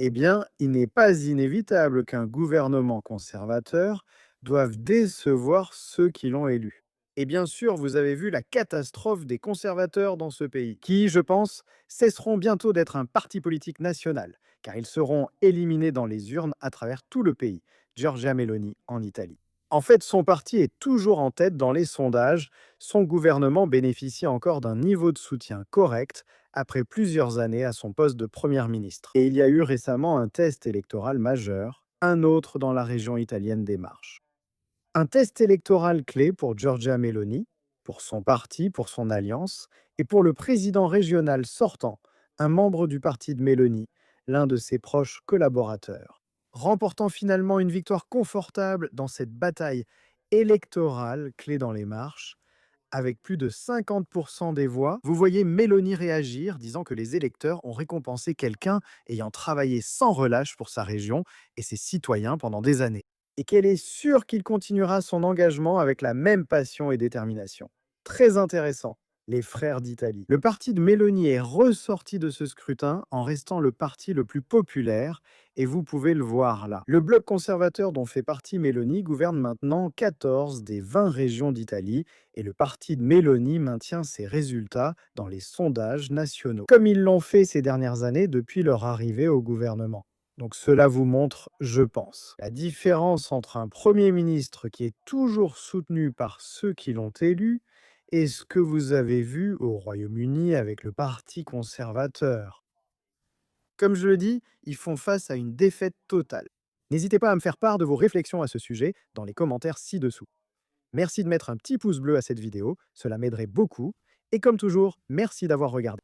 Eh bien, il n'est pas inévitable qu'un gouvernement conservateur doive décevoir ceux qui l'ont élu. Et bien sûr, vous avez vu la catastrophe des conservateurs dans ce pays, qui, je pense, cesseront bientôt d'être un parti politique national, car ils seront éliminés dans les urnes à travers tout le pays. Giorgia Meloni en Italie. En fait, son parti est toujours en tête dans les sondages, son gouvernement bénéficie encore d'un niveau de soutien correct après plusieurs années à son poste de Premier ministre. Et il y a eu récemment un test électoral majeur, un autre dans la région italienne des Marches. Un test électoral clé pour Giorgia Meloni, pour son parti, pour son alliance, et pour le président régional sortant, un membre du parti de Meloni, l'un de ses proches collaborateurs. Remportant finalement une victoire confortable dans cette bataille électorale clé dans les Marches, avec plus de 50% des voix, vous voyez Mélanie réagir, disant que les électeurs ont récompensé quelqu'un ayant travaillé sans relâche pour sa région et ses citoyens pendant des années, et qu'elle est sûre qu'il continuera son engagement avec la même passion et détermination. Très intéressant. Les frères d'Italie. Le parti de Mélanie est ressorti de ce scrutin en restant le parti le plus populaire, et vous pouvez le voir là. Le bloc conservateur dont fait partie Mélanie gouverne maintenant 14 des 20 régions d'Italie, et le parti de Meloni maintient ses résultats dans les sondages nationaux, comme ils l'ont fait ces dernières années depuis leur arrivée au gouvernement. Donc cela vous montre, je pense, la différence entre un Premier ministre qui est toujours soutenu par ceux qui l'ont élu et ce que vous avez vu au Royaume-Uni avec le Parti conservateur. Comme je le dis, ils font face à une défaite totale. N'hésitez pas à me faire part de vos réflexions à ce sujet dans les commentaires ci-dessous. Merci de mettre un petit pouce bleu à cette vidéo, cela m'aiderait beaucoup. Et comme toujours, merci d'avoir regardé.